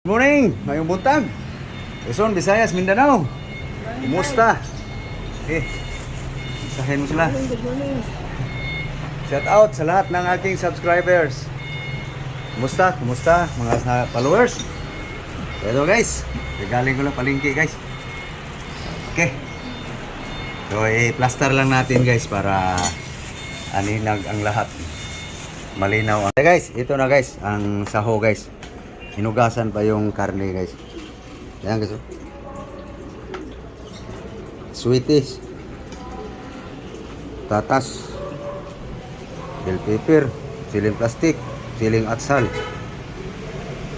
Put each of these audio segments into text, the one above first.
Morning, ngayong buntag. Quezon, Visayas, Mindanao. Kumusta? Okay. Isahin mo sila. Shout out sa lahat ng aking subscribers. Kumusta? Kumusta mga followers? Hello guys. Regaling ko lang palengke guys. Okay. So i-plaster lang natin guys para aninag ang lahat. Malinaw. Okay guys, ito na guys ang saho guys. Hinugasan pa yung karne guys. Ayan guys. Sweeties. Tatas. Bell pepper. Siling plastic. Siling atsal.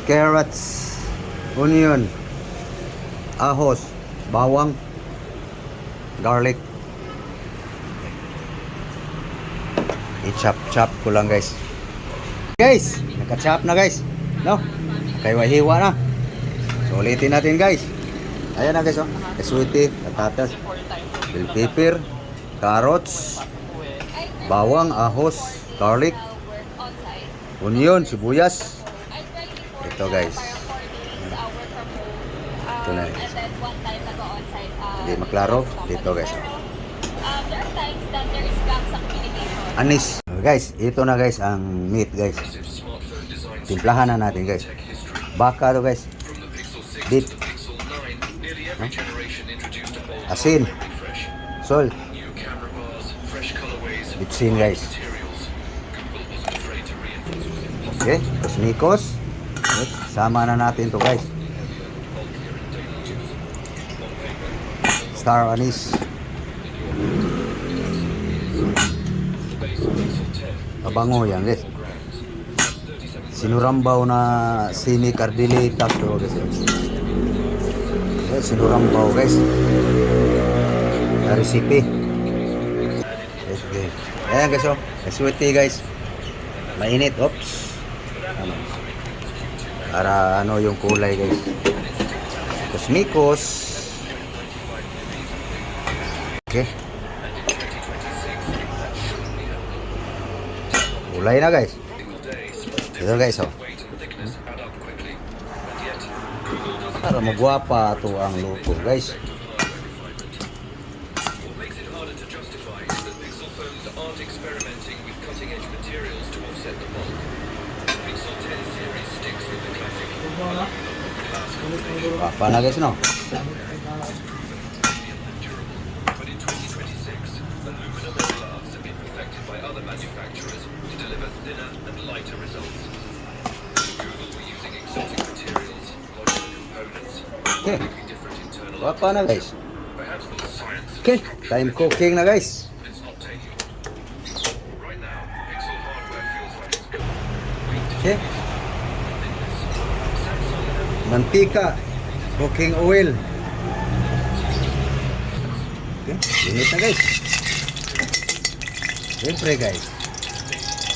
Carrots. Onion. Ahos. Bawang. Garlic. I-chop-chop ko lang guys. Guys, naka-chop na guys. No? Kaya hiwa na. So ulitin natin guys. Ayan na guys oh. Sweetie, patatas, bell pepper, carrots, bawang, ahos, garlic, onion, sibuyas. Ito guys. Ito na guys. Hindi maklaro. Dito guys. Anis. Guys, ito na guys ang meat guys. Timplahan na natin guys. Baka to guys. Beef. No? Asin. Salt. Bitsin guys. Okay, tapos nikos. Okay. Sama na natin to guys. Star anise. Pabango yan guys. Sinurambaw na semi cardilita to guys. Okay, sinurambaw guys. Na recipe. Yes, okay. Ayan guys oh. Sweetie guys. Mainit. Oops. Ano. Para ano yung kulay guys. Kosmikos. Okay. Kulay na guys. Ito guys oh. Para magwapa to ang luto guys. Wapa na guys no. Okay. Wapa na guys. Okay, time cooking na guys. Okay. Mantika, cooking oil. Okay, init na guys. Siyempre guys.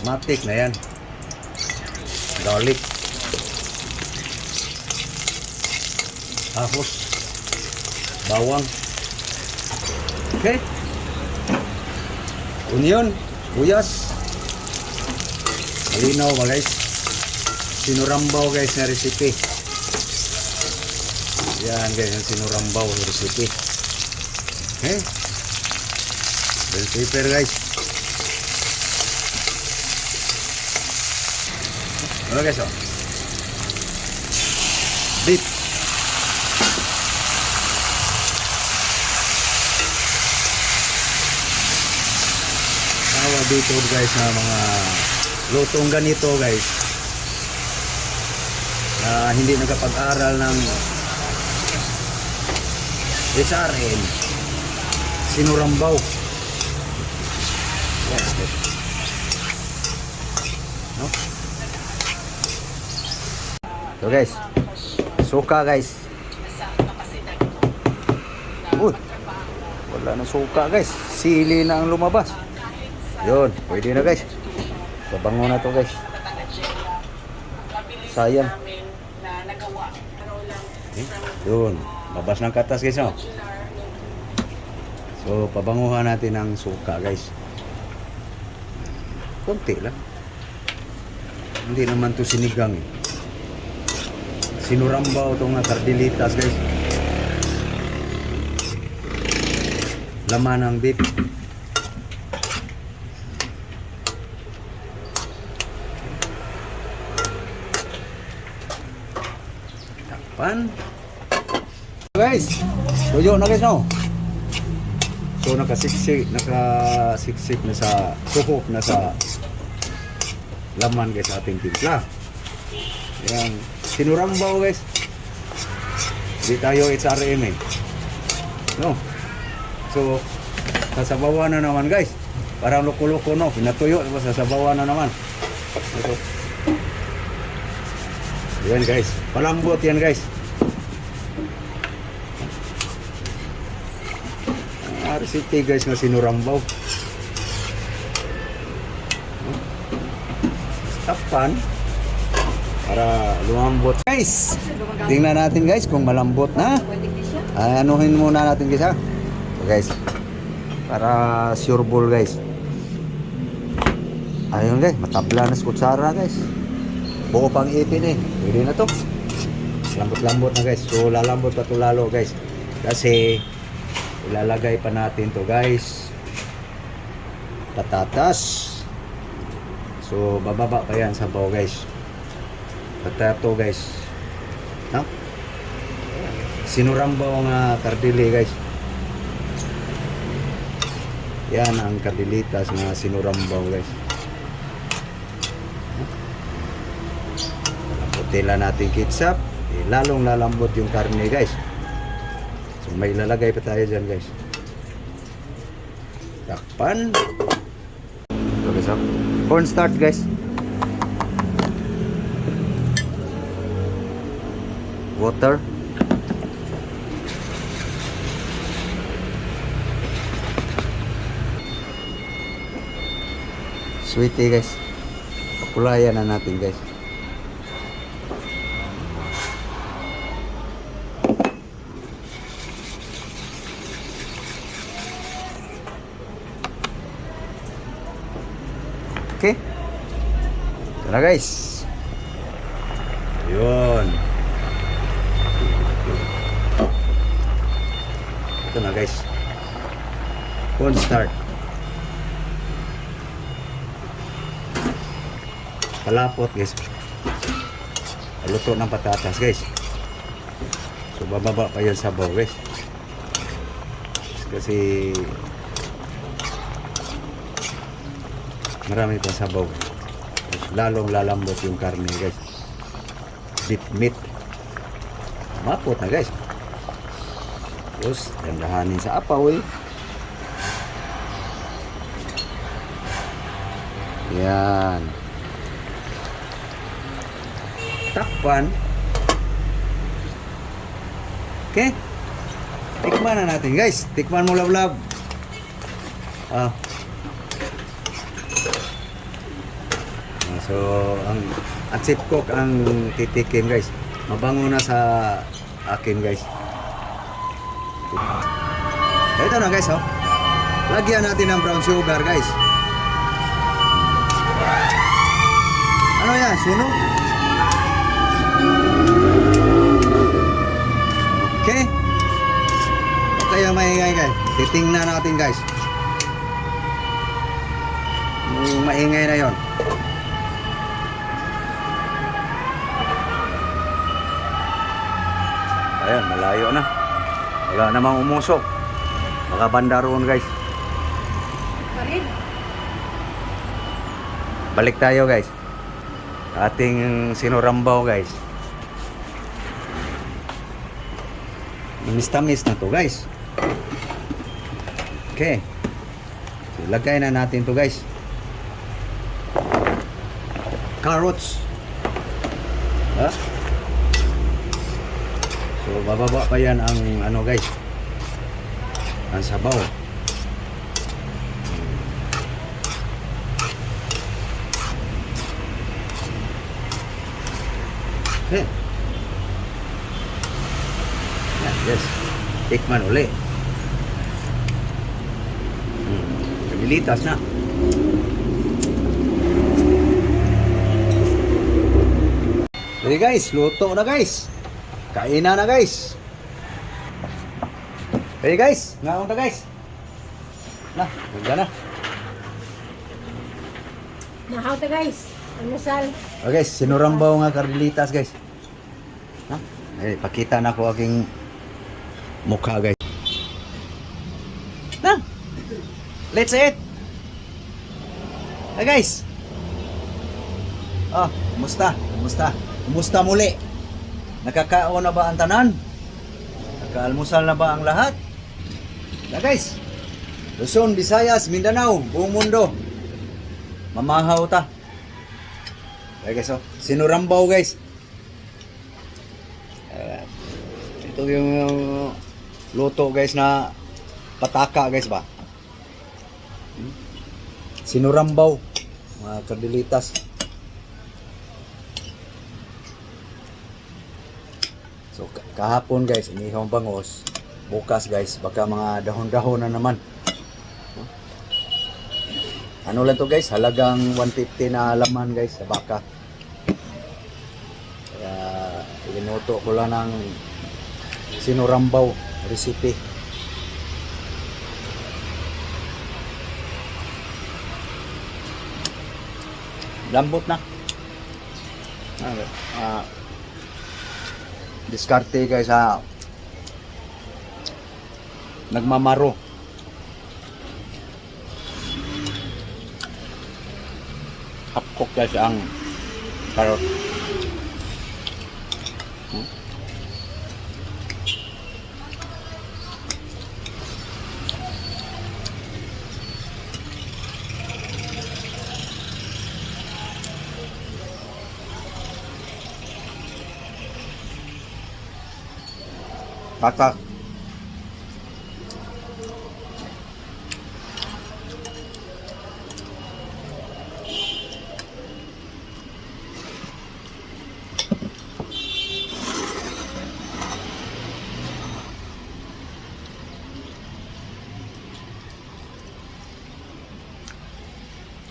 Matik na yan. Garlic. Ahos, bawang, okay, onion, buyas, malinaw ba guys, sinurambaw guys na recipe, yan guys ang sinurambaw na recipe, okay, bell pepper guys, ano guys oh, beef, dito guys na mga lutong ganito guys na hindi nagkapag-aral ng SRM sinurambaw yes, yes. No? So guys suka guys uy wala na suka guys sili na ang lumabas. Yun, pwede na guys. Pabango na to guys. Sayang. Yun, labas ng katas guys no? So, pabanguhan natin ang suka guys. Konti lang. Hindi naman to sinigang eh. Sinurambaw itong kardilitas guys. Laman ng beef. Takpan. Guys, tuyo na guys no. So nakasiksik na sa suhok na sa laman guys sa ating timpla. Yan, sinurambaw guys. Di tayo HRM eh. No. So sasabawan na naman guys. Parang loko-loko no, pinatuyo sasabawan na naman. Ito. Yan guys, palambot yan guys. RCT guys na sinurambaw. Tapan para lumambot guys. Tingnan natin guys kung malambot na. Anuhin muna natin guys ha. So guys, para sure ball guys. Ayun guys, matabla na sa kutsara guys. Buo pang ipin eh. Pwede na to. Lambot-lambot na guys. So lalambot pa to lalo guys. Kasi ilalagay pa natin to guys. Patatas. So bababa pa yan sa baw guys. Patato guys. No? Sinurambaw nga kardili guys. Yan ang kardilitas nga sinurambaw guys. Lambutin natin ketchup. Lalong lalambot yung karne guys. So may lalagay pa tayo dyan guys. Takpan. Ito guys oh. Cornstarch guys. Water. Sweetie guys. Pakulayan na natin guys. Okay. Ito na guys. Yun. Ito na guys. Cornstarch. Palapot guys. Luto ng patatas guys. So bababa pa yan sa baw guys. Kasi marami pang sabaw. Lalong lalambot yung karne guys. Beef meat. Mapot na guys. Tapos dandahanin sa apaw eh. Yan. Takpan. Okay. Tikman na natin guys. Tikman mo lablab. So ang chef cook ang titikim guys. Mabango na sa akin guys. Ito na guys oh. Lagyan natin ng brown sugar guys. Ano yan? Sunog? Okay. Okay yung maingay guys. Titingnan natin guys. Yung maingay na yon. Ayan, malayo na. Wala namang umusok. Baka banda roon guys. Balik tayo guys. Ating sinurambaw guys. Mistamis na to guys. Okay. So, lagay na natin to guys. Carrots. Ha? So bababa pa yan ang ano guys. Ang sabaw. Okay. Yes. Tikman uli. Kabilitas na. Okay guys, luto na guys. Kainan na guys. Hey guys, ngaon ta guys. Na, ganda na. Nahaw ta guys. Ano sal? Okay, sinurambaw nga kardilitas guys. Ha? Eh, pakita na ko aking mukha guys. Na. Let's eat. Hey guys. Ah, kumusta? Kumusta? Kumusta muli? Nakakaon na ba ang tanan? Nakaalmusal na ba ang lahat? Na guys. Luzon, Visayas, Mindanao, buong mundo. Mamahaw ta. Okay guys, oh. Sinurambaw guys. Ito yung luto guys na pataka guys ba. Sinurambaw mga kardilitas. So kahapon guys, inihong bangos. Bukas guys, baka mga dahon-dahon na naman. Ano lang to guys, halagang 150 na laman guys sa baka. Kaya inuto ko lang ng sinurambaw recipe. Lambot na. Diskarte guys sa nagmamaro. Hapkok guys ang karot. Patak.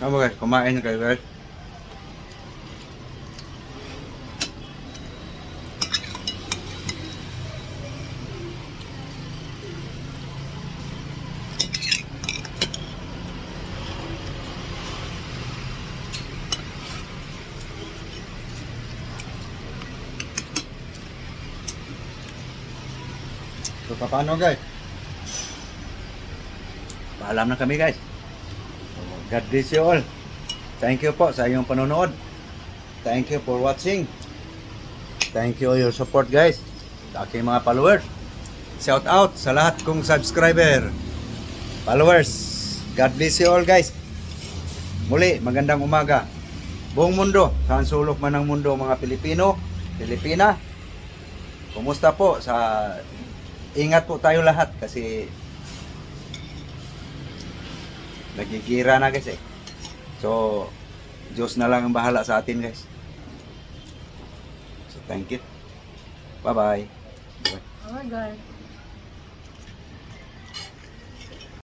Ano guys, kumain kayo guys. So paano guys? Paalam na kami guys. God bless you all. Thank you po sa iyong panonood. Thank you for watching. Thank you your support guys. Sa aking mga followers. Shout out sa lahat kong subscriber. Followers. God bless you all guys. Muli, magandang umaga. Buong mundo, saan sulok man ng mundo mga Pilipino, Pilipina. Kumusta po sa ingat po tayo lahat kasi nagigira na guys eh. So, Diyos na lang ang bahala sa atin guys. So, thank you. Bye-bye. Oh my God.